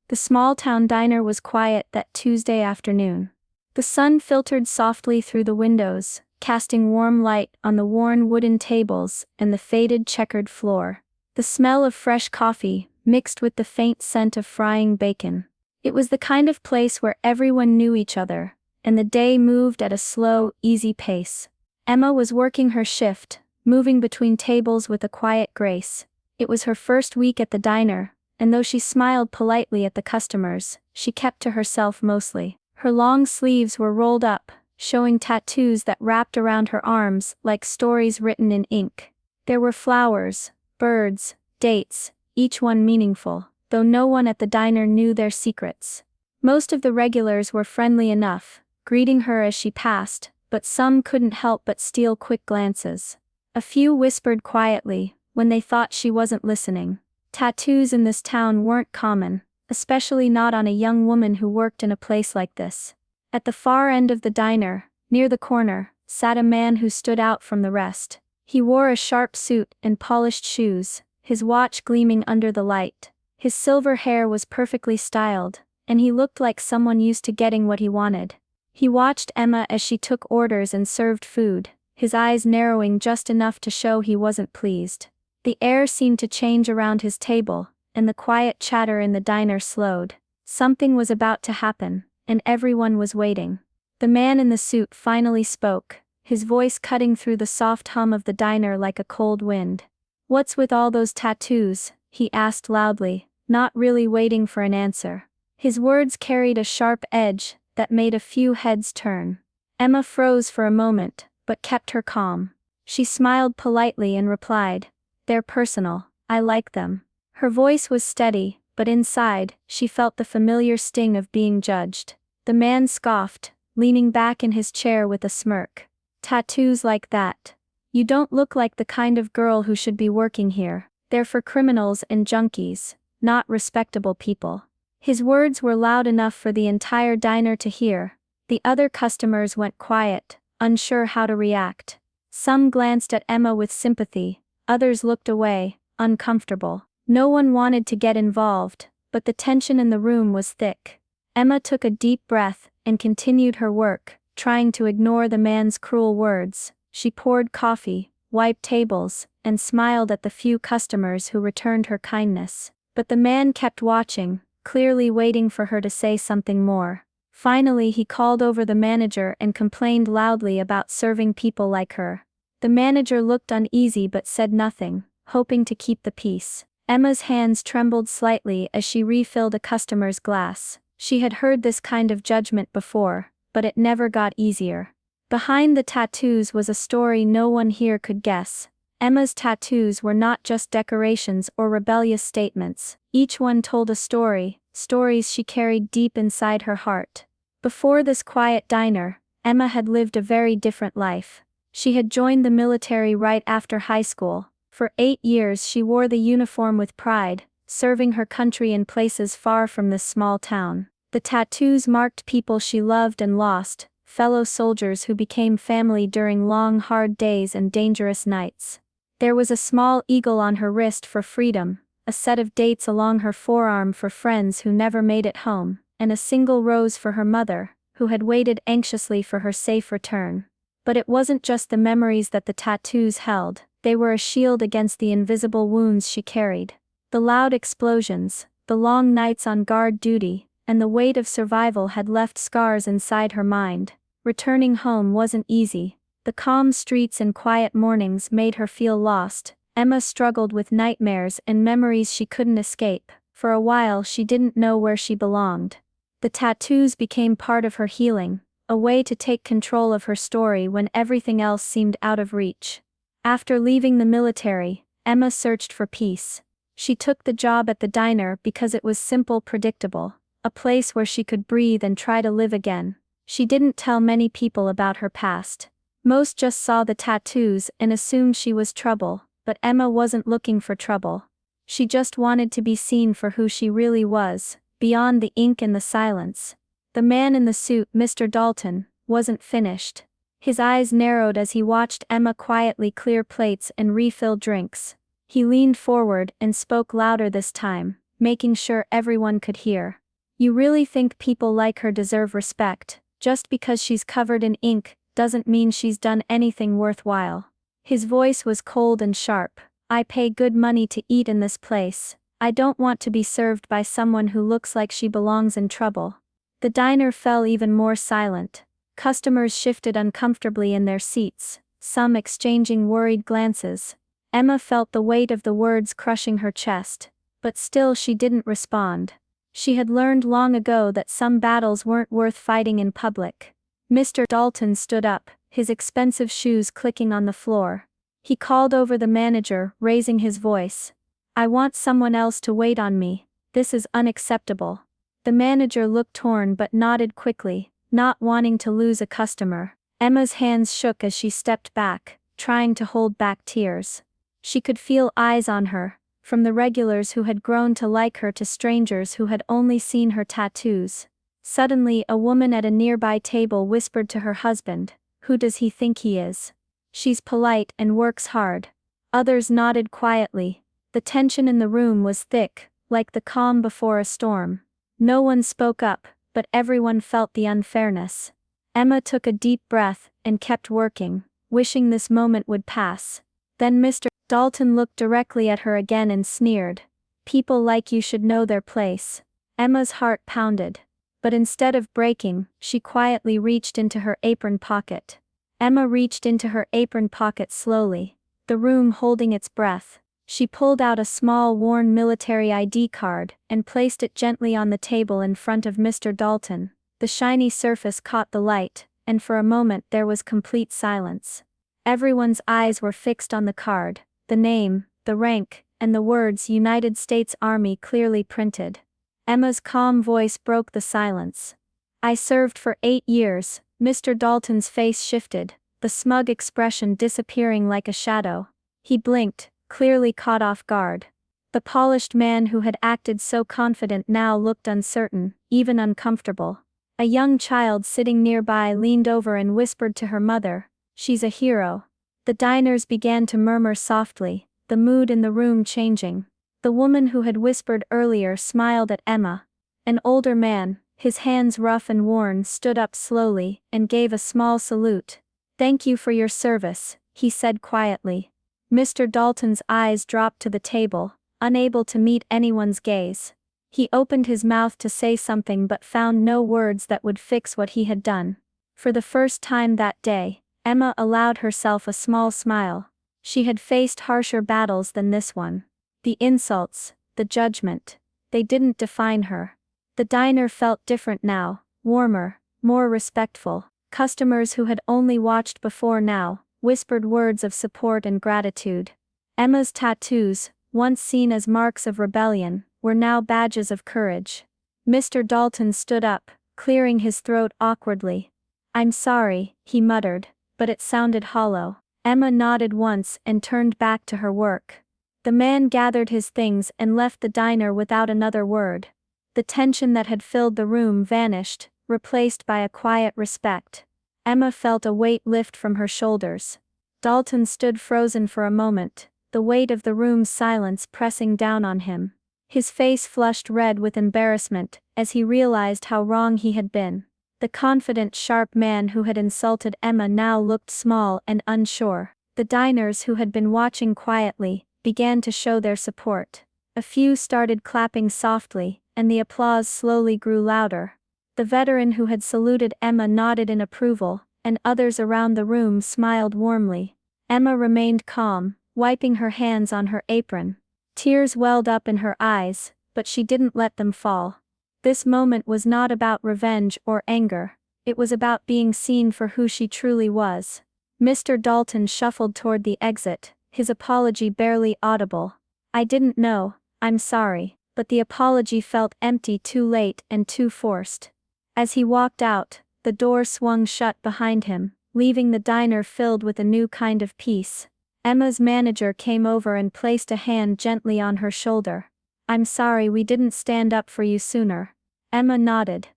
The small-town diner was quiet that Tuesday afternoon. The sun filtered softly through the windows, casting warm light on the worn wooden tables and the faded checkered floor. The smell of fresh coffee, mixed with the faint scent of frying bacon. It was the kind of place where everyone knew each other, and the day moved at a slow, easy pace. Emma was working her shift, moving between tables with a quiet grace. It was her first week at the diner, and though she smiled politely at the customers, she kept to herself mostly. Her long sleeves were rolled up, showing tattoos that wrapped around her arms like stories written in ink. There were flowers, birds, dates, each one meaningful, though no one at the diner knew their secrets. Most of the regulars were friendly enough, greeting her as she passed, but some couldn't help but steal quick glances. A few whispered quietly, when they thought she wasn't listening. Tattoos in this town weren't common, especially not on a young woman who worked in a place like this. At the far end of the diner, near the corner, sat a man who stood out from the rest. He wore a sharp suit and polished shoes, his watch gleaming under the light. His silver hair was perfectly styled, and he looked like someone used to getting what he wanted. He watched Emma as she took orders and served food, his eyes narrowing just enough to show he wasn't pleased. The air seemed to change around his table, and the quiet chatter in the diner slowed. Something was about to happen, and everyone was waiting. The man in the suit finally spoke, his voice cutting through the soft hum of the diner like a cold wind. "What's with all those tattoos?" he asked loudly, not really waiting for an answer. His words carried a sharp edge that made a few heads turn. Emma froze for a moment, but kept her calm. She smiled politely and replied, "They're personal, I like them." Her voice was steady, but inside, she felt the familiar sting of being judged. The man scoffed, leaning back in his chair with a smirk. "Tattoos like that? You don't look like the kind of girl who should be working here. They're for criminals and junkies, not respectable people." His words were loud enough for the entire diner to hear. The other customers went quiet, unsure how to react. Some glanced at Emma with sympathy, others looked away, uncomfortable. No one wanted to get involved, but the tension in the room was thick. Emma took a deep breath and continued her work, trying to ignore the man's cruel words. She poured coffee, wiped tables, and smiled at the few customers who returned her kindness. But the man kept watching, clearly waiting for her to say something more. Finally he called over the manager and complained loudly about serving people like her. The manager looked uneasy but said nothing, hoping to keep the peace. Emma's hands trembled slightly as she refilled a customer's glass. She had heard this kind of judgment before, but it never got easier. Behind the tattoos was a story no one here could guess. Emma's tattoos were not just decorations or rebellious statements. Each one told a story, stories she carried deep inside her heart. Before this quiet diner, Emma had lived a very different life. She had joined the military right after high school. For 8 years she wore the uniform with pride, serving her country in places far from this small town. The tattoos marked people she loved and lost, fellow soldiers who became family during long hard days and dangerous nights. There was a small eagle on her wrist for freedom, a set of dates along her forearm for friends who never made it home, and a single rose for her mother, who had waited anxiously for her safe return. But it wasn't just the memories that the tattoos held, they were a shield against the invisible wounds she carried. The loud explosions, the long nights on guard duty, and the weight of survival had left scars inside her mind. Returning home wasn't easy. The calm streets and quiet mornings made her feel lost. Emma struggled with nightmares and memories she couldn't escape. For a while she didn't know where she belonged. The tattoos became part of her healing, a way to take control of her story when everything else seemed out of reach. After leaving the military, Emma searched for peace. She took the job at the diner because it was simple, predictable, a place where she could breathe and try to live again. She didn't tell many people about her past. Most just saw the tattoos and assumed she was trouble, but Emma wasn't looking for trouble. She just wanted to be seen for who she really was, beyond the ink and the silence. The man in the suit, Mr. Dalton, wasn't finished. His eyes narrowed as he watched Emma quietly clear plates and refill drinks. He leaned forward and spoke louder this time. making sure everyone could hear. You really think people like her deserve respect? Just because she's covered in ink doesn't mean she's done anything worthwhile. His voice was cold and sharp. I pay good money to eat in this place. I don't want to be served by someone who looks like she belongs in trouble. The diner fell even more silent. Customers shifted uncomfortably in their seats, some exchanging worried glances. Emma felt the weight of the words crushing her chest, but still she didn't respond. She had learned long ago that some battles weren't worth fighting in public. Mr. Dalton stood up, his expensive shoes clicking on the floor. He called over the manager, raising his voice. I want someone else to wait on me. This is unacceptable. The manager looked torn but nodded quickly, not wanting to lose a customer. Emma's hands shook as she stepped back, trying to hold back tears. She could feel eyes on her, from the regulars who had grown to like her to strangers who had only seen her tattoos. Suddenly a woman at a nearby table whispered to her husband, "Who does he think he is? She's polite and works hard." Others nodded quietly. The tension in the room was thick, like the calm before a storm. No one spoke up, but everyone felt the unfairness. Emma took a deep breath and kept working, wishing this moment would pass. Then Mr. Dalton looked directly at her again and sneered. "People like you should know their place." Emma's heart pounded. But instead of breaking, she quietly reached into her apron pocket. Emma reached into her apron pocket slowly, the room holding its breath. She pulled out a small worn military ID card and placed it gently on the table in front of Mr. Dalton. The shiny surface caught the light, and for a moment there was complete silence. Everyone's eyes were fixed on the card, the name, the rank, and the words United States Army clearly printed. Emma's calm voice broke the silence. "I served for 8 years, Mr. Dalton's face shifted, the smug expression disappearing like a shadow. He blinked, clearly caught off guard. The polished man who had acted so confident now looked uncertain, even uncomfortable. A young child sitting nearby leaned over and whispered to her mother, "She's a hero." The diners began to murmur softly, the mood in the room changing. The woman who had whispered earlier smiled at Emma. An older man, his hands rough and worn, stood up slowly and gave a small salute. "Thank you for your service," he said quietly. Mr. Dalton's eyes dropped to the table, unable to meet anyone's gaze. He opened his mouth to say something but found no words that would fix what he had done. For the first time that day, Emma allowed herself a small smile. She had faced harsher battles than this one. The insults, the judgment, they didn't define her. The diner felt different now, warmer, more respectful. Customers who had only watched before now whispered words of support and gratitude. Emma's tattoos, once seen as marks of rebellion, were now badges of courage. Mr. Dalton stood up, clearing his throat awkwardly. "I'm sorry," he muttered, but it sounded hollow. Emma nodded once and turned back to her work. The man gathered his things and left the diner without another word. The tension that had filled the room vanished, replaced by a quiet respect. Emma felt a weight lift from her shoulders. Dalton stood frozen for a moment, the weight of the room's silence pressing down on him. His face flushed red with embarrassment as he realized how wrong he had been. The confident, sharp man who had insulted Emma now looked small and unsure. The diners who had been watching quietly began to show their support. A few started clapping softly, and the applause slowly grew louder. The veteran who had saluted Emma nodded in approval, and others around the room smiled warmly. Emma remained calm, wiping her hands on her apron. Tears welled up in her eyes, but she didn't let them fall. This moment was not about revenge or anger. It was about being seen for who she truly was. Mr. Dalton shuffled toward the exit, his apology barely audible. "I didn't know, I'm sorry," but the apology felt empty too late and too forced. As he walked out, the door swung shut behind him, leaving the diner filled with a new kind of peace. Emma's manager came over and placed a hand gently on her shoulder. "I'm sorry we didn't stand up for you sooner." Emma nodded.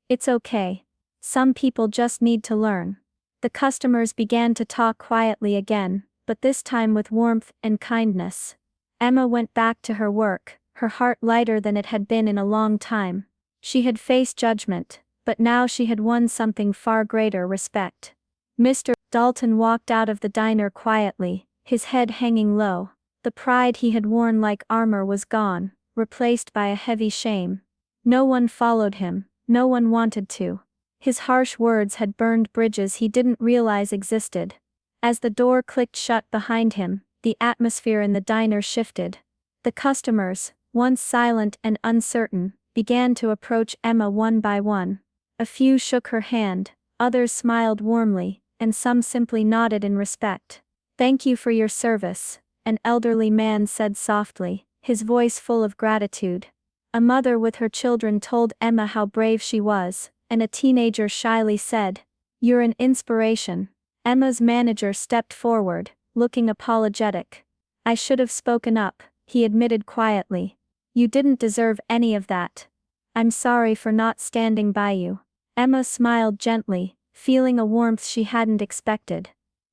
"It's okay. Some people just need to learn." The customers began to talk quietly again, but this time with warmth and kindness. Emma went back to her work, her heart lighter than it had been in a long time. She had faced judgment, but now she had won something far greater: respect. Mr. Dalton walked out of the diner quietly, his head hanging low. The pride he had worn like armor was gone, replaced by a heavy shame. No one followed him, no one wanted to. His harsh words had burned bridges he didn't realize existed. As the door clicked shut behind him, the atmosphere in the diner shifted. The customers, once silent and uncertain, began to approach Emma one by one. A few shook her hand, others smiled warmly, and some simply nodded in respect. "Thank you for your service," an elderly man said softly, his voice full of gratitude. A mother with her children told Emma how brave she was, and a teenager shyly said, "You're an inspiration." Emma's manager stepped forward, looking apologetic. "I should have spoken up," he admitted quietly. "You didn't deserve any of that. I'm sorry for not standing by you." Emma smiled gently, feeling a warmth she hadn't expected.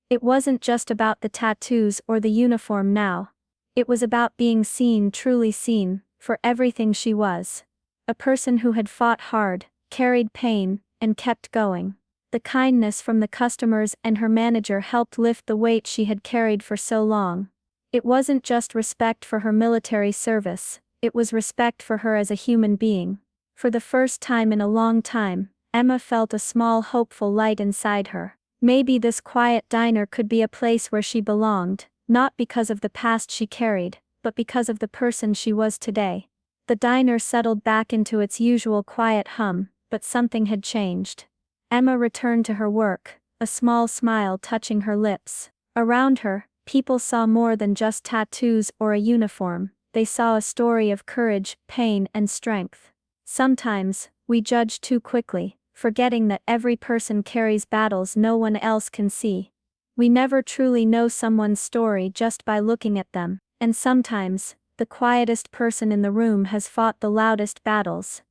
It wasn't just about the tattoos or the uniform now. It was about being seen, truly seen, for everything she was. A person who had fought hard, carried pain, and kept going. The kindness from the customers and her manager helped lift the weight she had carried for so long. It wasn't just respect for her military service, it was respect for her as a human being. For the first time in a long time, Emma felt a small hopeful light inside her. Maybe this quiet diner could be a place where she belonged, not because of the past she carried, but because of the person she was today. The diner settled back into its usual quiet hum, but something had changed. Emma returned to her work, a small smile touching her lips. Around her, people saw more than just tattoos or a uniform. They saw a story of courage, pain, and strength. Sometimes, we judge too quickly, forgetting that every person carries battles no one else can see. We never truly know someone's story just by looking at them, and sometimes, the quietest person in the room has fought the loudest battles.